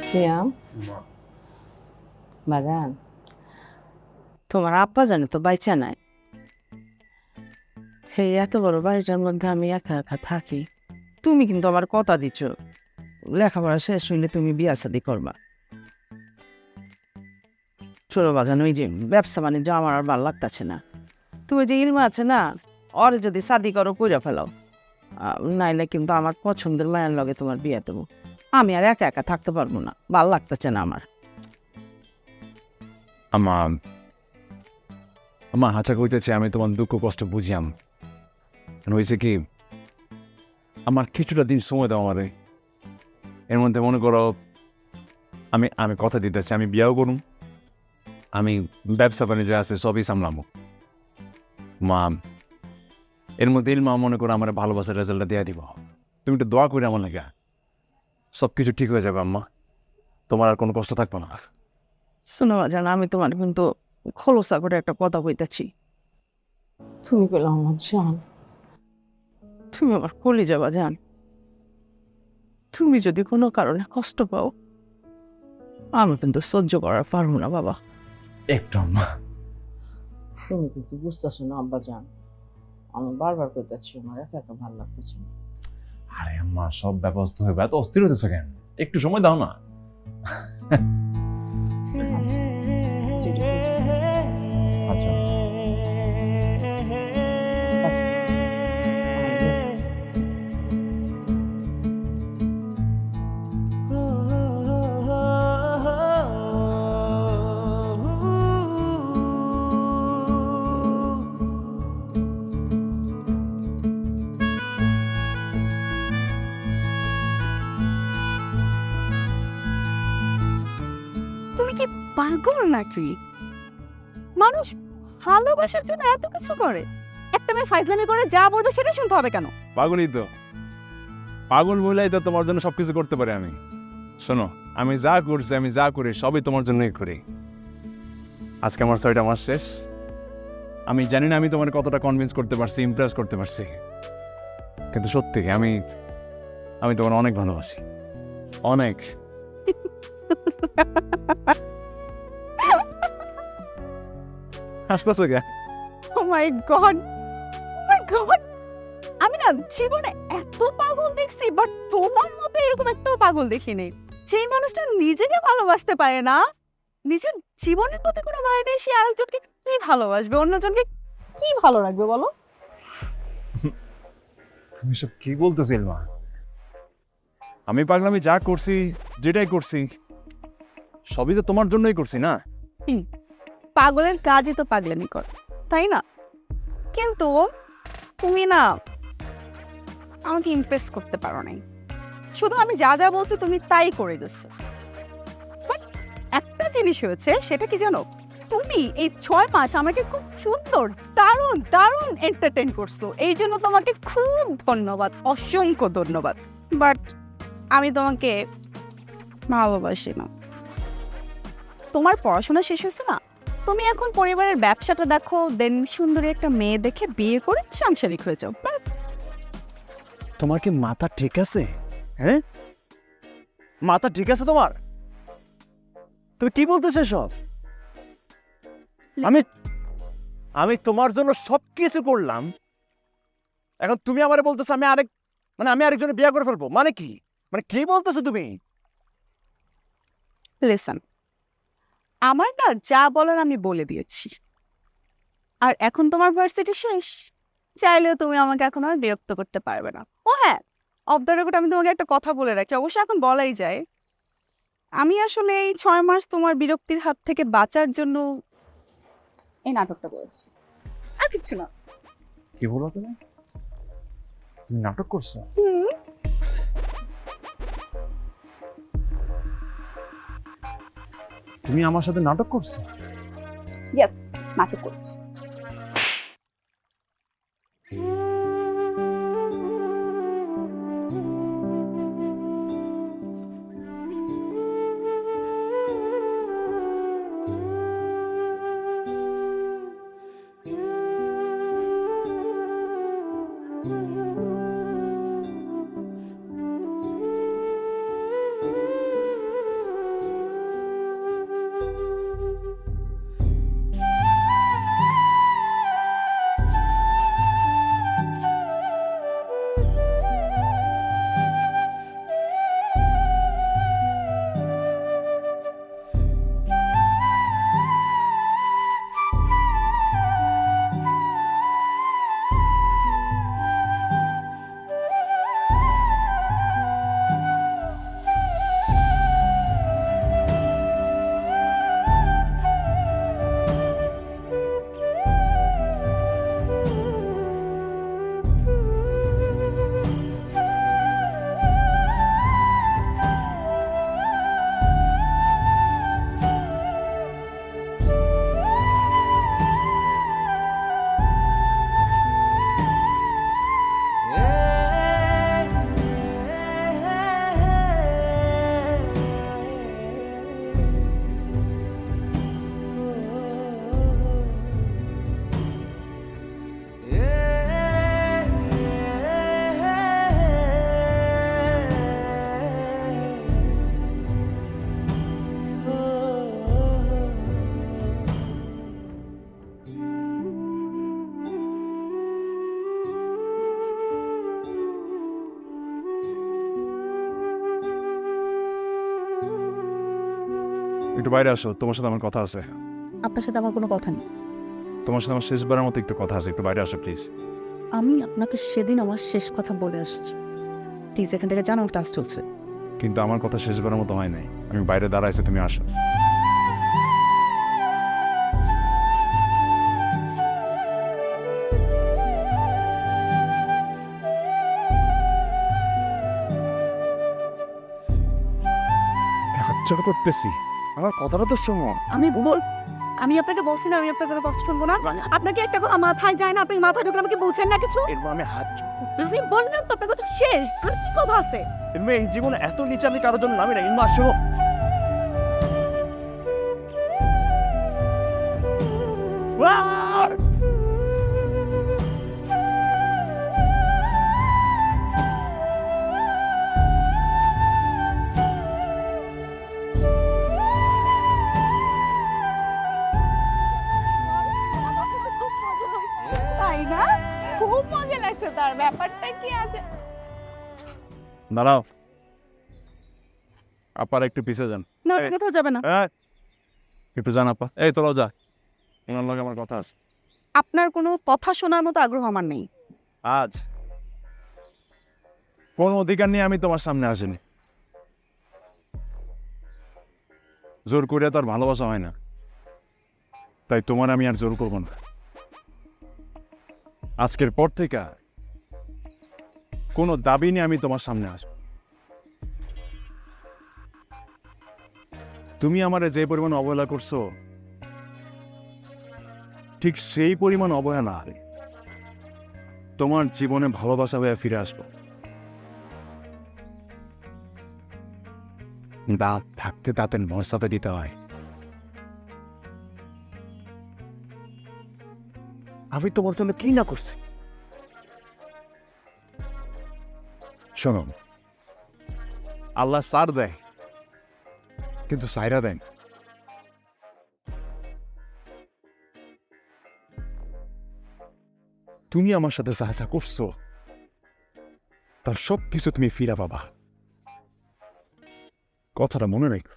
সিয়াম বাগান, তোমার আব্বা জানে তো বাইচা নাই। হে, এত বড় বাড়িটার মধ্যে আমি একা একা থাকি। তুমি কিন্তু আমার কথা দিচ্ছ, লেখাপড়া শেষ হইলে তুমি বিয়া শাদি করবা। শোনো বাগান, ওই যে ব্যবসা বাণিজ্য আমার আর ভালো লাগতেছে না। তুমি যে ইলমা আছে না, ওর যদি শাদি করো কইরা ফেলাও, নাইলে কিন্তু আমার পছন্দের মায়ের লগে তোমার বিয়া দেবো। আমি আর একা একা থাকতে পারবো না, ভাল লাগতেছে না আমার। আমা হাঁচা কইতেছে, আমি তোমার দুঃখ কষ্ট বুঝিয়াম। হয়েছে কি, আমার কিছুটা দিন সময় দাও আমারে। এর মধ্যে মনে করো আমি আমি কথা দিতেছি, আমি বিয়াও করুম, আমি ব্যবসা বাণিজ্য আছে সবই সামলামো। মা, এর মধ্যে ইলমা মনে করো আমার ভালোবাসার রেজাল্টটা দেওয়া দিব। তুমি একটু দোয়া করে আমার লাগে, সব কিছু ঠিক হয়ে যাবে আম্মা, তোমার আর কোনো কষ্ট থাকবে না। শোনো জানো, আমি তোমার কিন্তু খোলসা করে একটা কথা কইতাছি। তুমি কইলে আমার জান, তুমি আমার কলি যাবা জান। তুমি যদি কোনো কারণে কষ্ট পাও, আমি কিন্তু সহ্য করার পারবো না বাবা। একটু আম্মা, তুমি কিন্তু বুঝতেছো না আব্বা জান, আমি বারবার কইতাছি আমার একা একা ভালো লাগতেছে না। আরে আম্মা, সব ব্যবস্থা হয়ে এত অস্থির হতেছে কেন? একটু সময় দাও না। আচ্ছা তুমি কি পাগল নাকি? মানুষ ভালোবাসার জন্য এত কিছু করে, একটা মেয়ে ফাইজলামি করে যা বলবে সেটা শুনতে হবে কেন? পাগলই তো, পাগল বলেই তো তোমার জন্য সবকিছু করতে পারি আমি। শোনো, আমি যা করছি, আমি যা করি সবই তোমার জন্যই করি। আজকে আমার 6টা মাস শেষ। আমি জানি না আমি তোমার কতটা কনভিন্স করতে পারছি, ইমপ্রেস করতে পারছি, কিন্তু সত্যি আমি তোমার অনেক ভালোবাসি, অনেক। হাসতেছো কে? ও মাই গড, ও মাই গড, আমি না জীবনে এত পাগল দেখছি, বাট তোমার মতো এরকম একটা পাগল দেখিনি। সেই মানুষটা নিজেকে ভালোবাসতে পারে না, নিজের জীবনের প্রতি কোনো মায়া নেই, সে আরেকজনকে কি ভালোবাসবে, অন্যজনকে কি ভালো রাখবে বলো? তুমি সব কি বলতেছিল মা? আমি পাগলামি যা করছি, যেটাই করছি, সবই তো তোমার জন্যই করছি না? পাগলের কাজই তো পাগলামি কর, তাই না? কিন্তু তুমি না আমাকে ইমপ্রেস করতে পারো নাই। শুধু আমি যা যা বলছি তুমি তাই করে দিচ্ছ। বাট একটা জিনিস হয়েছে, সেটা কি জানো? তুমি এই 6 মাস আমাকে খুব সুন্দর দারুণ দারুণ এন্টারটেইন করছো, এই জন্য তোমাকে খুব ধন্যবাদ, অসংখ্য ধন্যবাদ। বাট আমি তোমাকে ভালোবাসি না। তোমার পড়াশোনা শেষ হয়েছে না, তুমি এখন পরিবারের ব্যবসাটা দেখো, দেন সুন্দরী একটা মেয়ে দেখে বিয়ে করে সাংসারিক হয়ে যাও, ব্যাস। তোমার কি মাথা ঠিক আছে? হ্যাঁ, মাথা ঠিক আছে তোমার? তুমি কি বলতেছো সব? আমি তোমার জন্য সবকিছু করলাম, এখন তুমি আমারে বলতেছো আমি আরেকজনের বিয়ে করে ফেলবো? মানে কি, মানে কি বলতেছো তুমি? লিসন, আমার না যা বলার আমি বলে দিয়েছি, আর এখন তোমার ভার্সিটি শেষ, চাইলেও তুমি আমাকে এখন আর বিরক্ত করতে পারবে না। ও হ্যাঁ, অফ দ্য রেকর্ড আমি তোমাকে একটা কথা বলে রাখি, অবশ্য এখন বলাই যায়, আমি আসলে এই 6 মাস তোমার বিরক্তির হাত থেকে বাঁচার জন্য এই নাটকটা করেছি, আর কিছু না। কি বলো তুমি? তুমি নাটক করছো? তুমি আমার সাথে নাটক করছো? ইয়েস, নাটক করছি। একটু বাইরে আসো, তোমার সাথে আমার কথা আছে। আপনার সাথে আমার কোনো কথা নেই। তোমার সাথে আমার শেষবারের মতো একটু কথা আছে, একটু বাইরে আসো প্লিজ। আমি আপনাকে সেদিন আমার শেষ কথা বলে আসছি, প্লিজ এখান থেকে জানো ক্লাস চলছে। কিন্তু আমার কথা শেষবারের মতো হয় নাই, আমি বাইরে দাঁড়াইছি, তুমি আসো। হাতচলা করতেছি, আমার কথাটা তো শোনো। আমি আপনাকে বলছি না আমি আপনার কোনো কথা শুনবো না। আপনাকে একটা কথা মাথায় যায় না, আপনি মাথায় ঢুকলে আমাকে বলছেন না কিছু। এরপর আমি হাত আপনি বললেন তো আপনার কথা শেষ, আর কি কথা আছে? এই জীবনে এত নিচে আমি কারোর জন্য নামি না। ইনমা শোনো, তাই না? খুব মজা লাগছে, তার ব্যাপারটা কি আছে? দাঁড়াও, আপার একটু পিছে যান। না, ওটা কোথাও যাবে না। একটু জানাপা, এই তোরাও যা, ওনার লগে আমার কথা আছে। আপনার কোনো কথা শোনার মতো আগ্রহ আমার নেই। আজ কোন অধিকার নিয়ে আমি তোমার সামনে আসিনি। জোর করে তো আর ভালোবাসা হয় না, তাই তোমার আমি আর জোর করবো না। আজকের পর থেকে কোনো দাবি নিয়ে আমি তোমার সামনে আসবো। তুমি আমারে যে পরিমাণ অবহেলা করছো, ঠিক সেই পরিমাণ অবহেলা তোমার জীবনে ভালোবাসা হয়ে ফিরে আসবো। দাঁত থাকতে দাঁতের মর্যাদা দিতে হয়। আমি তোমার জন্য কি না করছি? শোনো, আল্লাহ সার দেয় কিন্তু সাইরা দেন। তুমি আমার সাথে সাহায্য করছো, তার সব কিছু তুমি ফিরা পাবা, কথাটা মনে রেখো।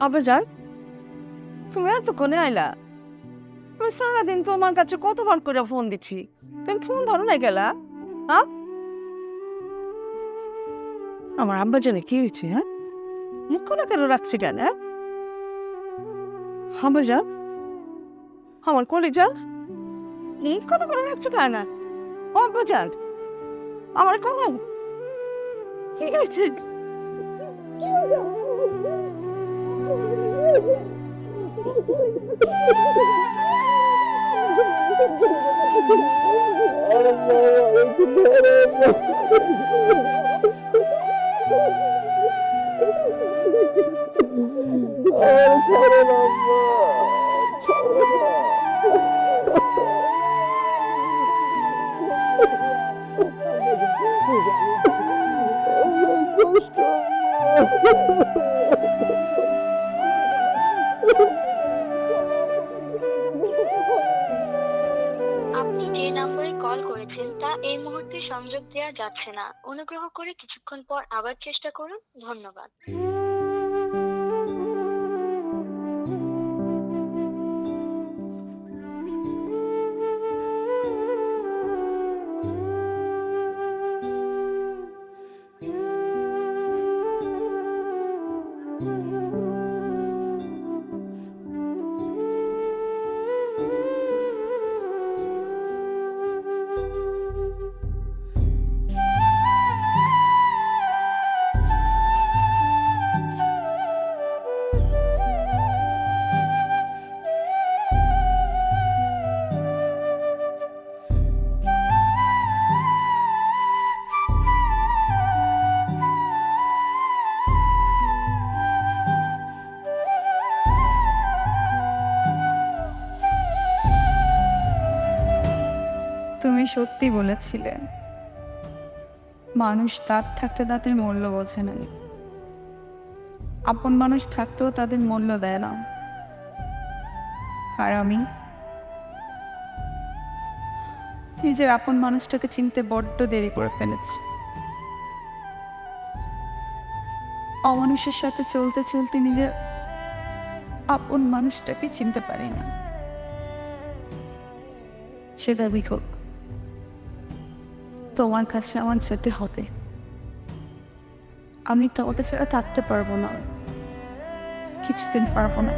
আব্বাজান, তুমি এতক্ষণে আইলা? আমি সারাদিন তোমার কাছে কতবার করে ফোন দিচ্ছি, তুমি ফোন ধরো না গেলা? হ্যাঁ, আমার আব্বাজানে কি হয়েছে? হ্যাঁ, মুখ খোলা কেন রাখছে কেন? হ্যাঁ আব্বাজান, আমার কলিজা মুখ খোলা করে রাখছো কেন? ও আব্বাজান, আমার কেমন কি হয়েছে? কি হয়েছে? আপনি যে নম্বরে কল করেছেন তা এই মুহূর্তে সংযোগ দেওয়া যাচ্ছে না। অনুগ্রহ করে কিছুক্ষণ পর আবার চেষ্টা করুন। ধন্যবাদ। তুমি সত্যি বলেছিলে, মানুষ দাঁত থাকতে দাঁতের মূল্য বোঝে না। আপন মানুষ থাকতেও তাদের মূল্য দেয় না। আর আমি নিজের আপন মানুষটাকে চিনতে বড্ড দেরি করে ফেলেছি। অমানুষের সাথে চলতে চলতে নিজের আপন মানুষটাকে চিনতে পারি না। সেটা বিকল্প তোমার কাছে আমার যেতে হবে। আমি তোমাকে ছাড়া থাকতে পারবো না, কিছুদিন পারবো না।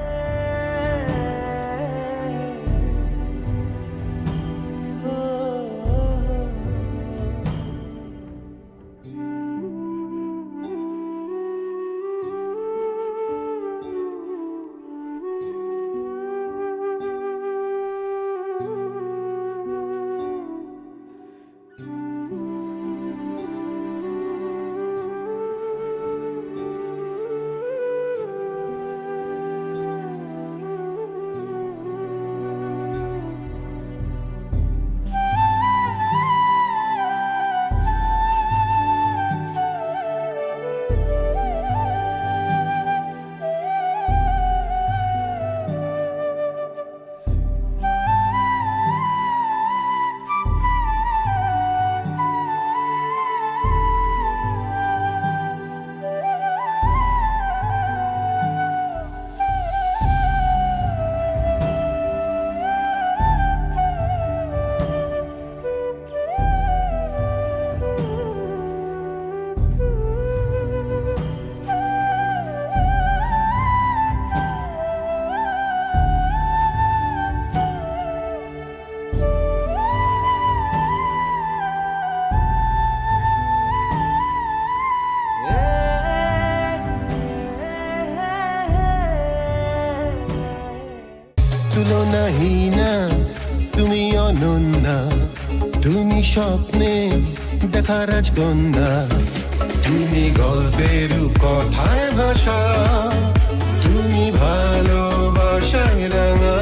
তুলনাহীনা তুমি অনন্যা, তুমি স্বপ্নে দেখা রাজকন্যা, তুমি গল্পের কথায় ভাষা, তুমি ভালোবাসায় রাঙা।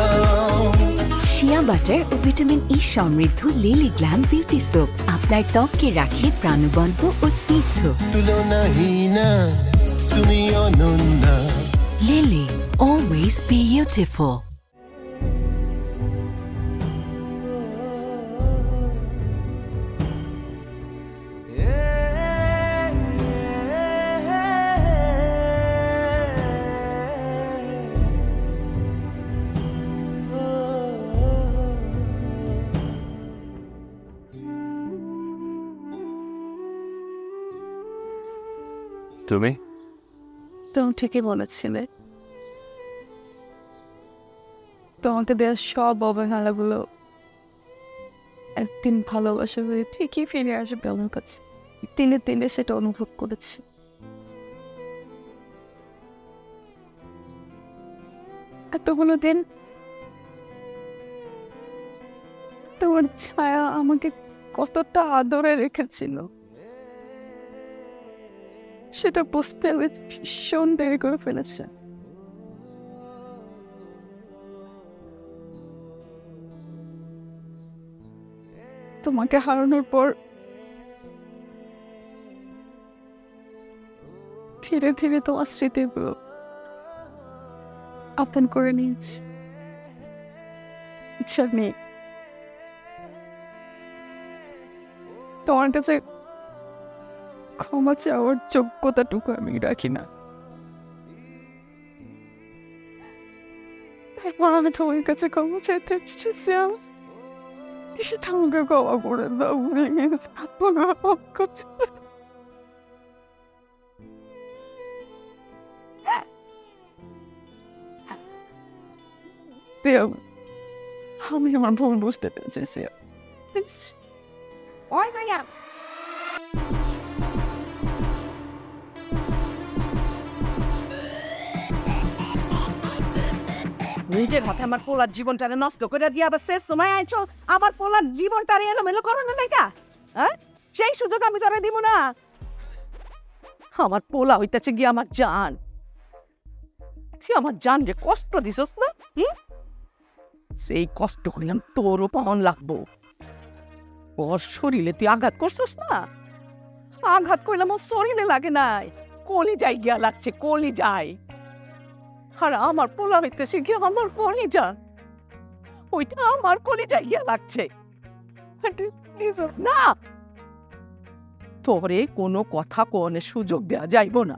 শিয়া বাটার ও ভিটামিন ই সমৃদ্ধ লিলি গ্ল্যাম বিউটি সোপ আপনার ত্বককে রাখে প্রাণবন্ত ও স্নিগ্ধ। তুলনাহীনা তুমি অনন্যা। Lily, always beautiful. তুমি তুমি ঠিকই বলেছিলে, তোমাকে দেওয়া সব অবহেলাগুলো একদিন ভালোবাসা হয়ে ঠিকই ফিরে আসবে আমার কাছে। দিনে দিনে সেটা অনুভব করেছি। এতগুলো দিন তোমার ছায়া আমাকে কতটা আদরে রেখেছিল সেটা বুঝতে আমি ভীষণ দেরি করে ফেলেছে। তোমাকে হারানোর পর ধীরে ধীরে তোমার স্মৃতিগুলো আপন করে নিয়েছি। ইচ্ছা নেই তোমার কাছে ক্ষমা চাওয়ার যোগ্যতাটুকু আমি রাখি না। এখন আমি তোমার কাছে ক্ষমা চাইতে এসেছি, সেটা আমাকে ক্ষমা করে দাও। আমি আমার ভুল বুঝতে পেরেছি। নিজের হাতে আমার পোলার জীবনটারে নষ্ট করে দিয়ে আবার শেষ সময় আইছো আমার পোলার জীবনটারে এলোমেলো করো না নাকি? হ্যাঁ, সেই সুযোগ আমি তোরে দিব না। আমার পোলা হইতেছে গিয়ে আমার জান। তুই আমার জান যে কষ্ট দিছস না, সেই কষ্ট কইলাম তোরও পাওন লাগবো। ওর শরীরে তুই আঘাত করছস না, আঘাত কইলাম ওর শরীরে লাগে নাই, কলি যাই গিয়া লাগছে, কলি যাই। আর আমার পোলা হইতেছে গিয়ে আমার কলিজা, ওইটা আমার কলিজা গিয়া লাগছে না। তোরে কোনো কথা কোনের সুযোগ দেয়া যাইব না।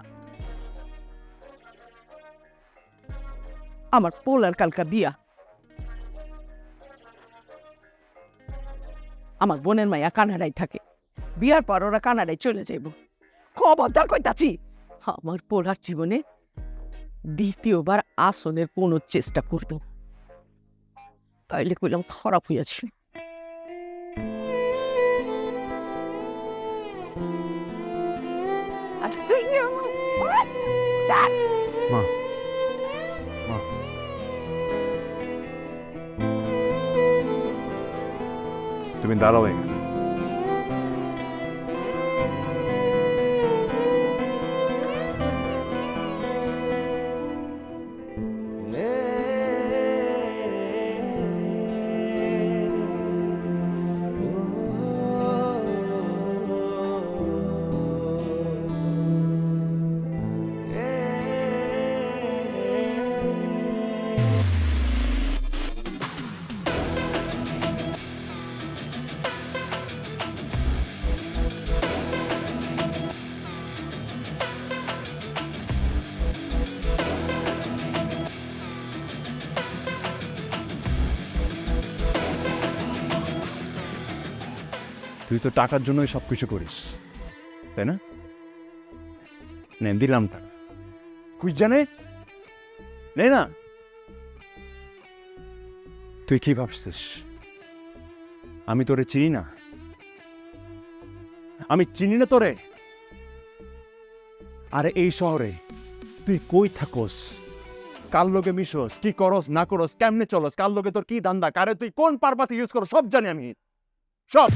আমার পোলার কালকা বিয়া, আমার বোনের মাইয়া কানাডায় থাকে, বিয়ার পর ওরা কানাডায় চলে যাইব। খবরদার কইতাছি, আমার পোলার জীবনে দ্বিতীয়বার আসনের পুনঃচেষ্টা করব, তাইলে কইলাম খারাপ হইয়াছে। মা মা তুমি দাঁড়াও এখানে। তুই তো টাকার জন্যই সবকিছু করিস, তাই না? নে দিলাম টাকা, কুই জানে নে না। তুই কি ভাবছিস আমি তোরে চিনি না? আমি চিনি না তোরে? আরে এই শহরে তুই কই থাকোস, কার লোকে মিশোস, কি করস না করস, কেমনে চলস, কার লোকে তোর কি দান্দা, কারে তুই কোন পারপাসে ইউজ করো সব জানি আমি, সব।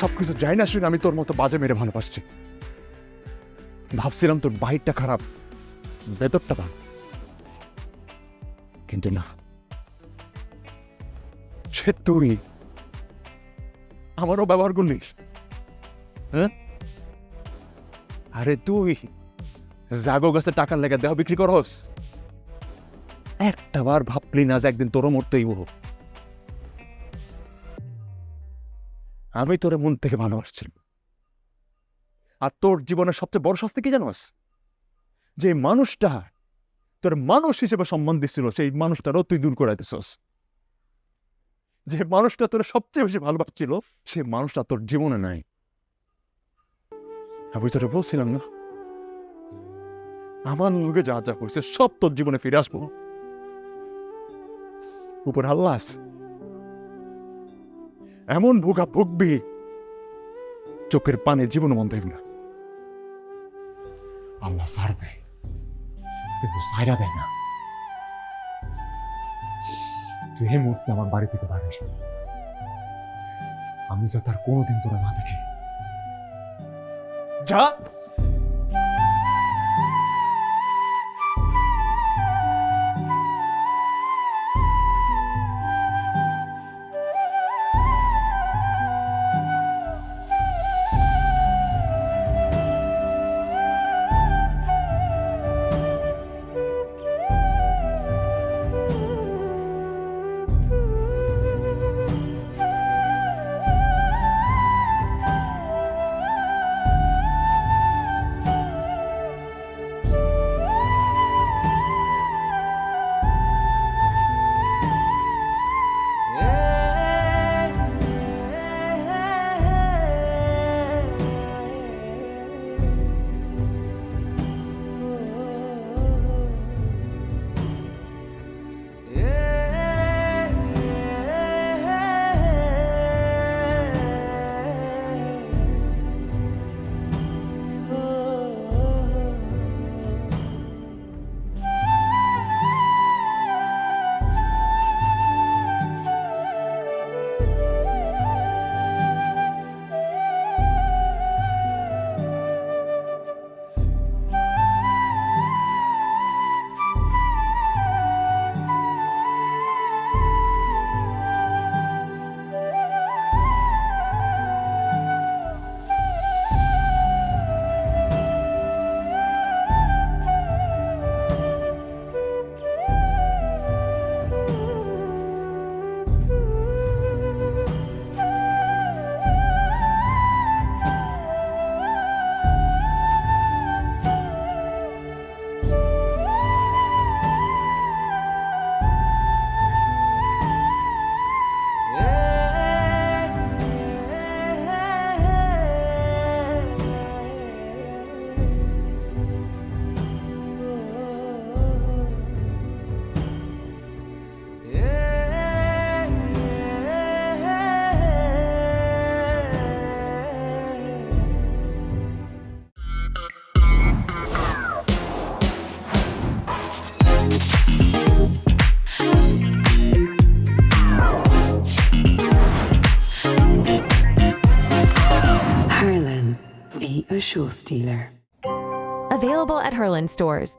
সবকিছু যাই না শুনে আমি তোর মতো বাজে মেরে ভালোবাসছি। ভাবছিলাম তোর বাহিরটা খারাপ, ভেতরটা ভালো, কিন্তু না, সে তুই আমারও ব্যবহার করলিস। হ্যাঁ, আরে তুই জাগো গাছে টাকার লেগে দেহ বিক্রি করস, একটা বার ভাবলি না যে একদিন তোরও মরতেই হবো। আমি তোরে মন থেকে ভালোবাসছিলাম, আর তোর জীবনের সবচেয়ে বড় শাস্তি কি জানোস? যে মানুষটা তোর মানুষ হিসেবে সম্মান দিচ্ছিল, সেই মানুষটারও তুই দূর করে দিছস। যে মানুষটা তোর সবচেয়ে বেশি ভালোবাসছিল, সেই মানুষটা তোর জীবনে নাই। আমি তোরে বলছিলাম না, আমার লোকে যা যা করছে সব তোর জীবনে ফিরে আসবো। উপর আল্লাহ আছে, এমন ভোগা ভুগবি চোখের পানে জীবন বন্ধ হইব না। আল্লাহ সার দেয় কিন্তু সাইরা দেয় না। তুই এই মুহূর্তে আমার বাড়ি থেকে বাইরে আসবি, আমি যা তার কোনোদিন তোরা না দেখি। যা। show stealer. Available at Herland stores.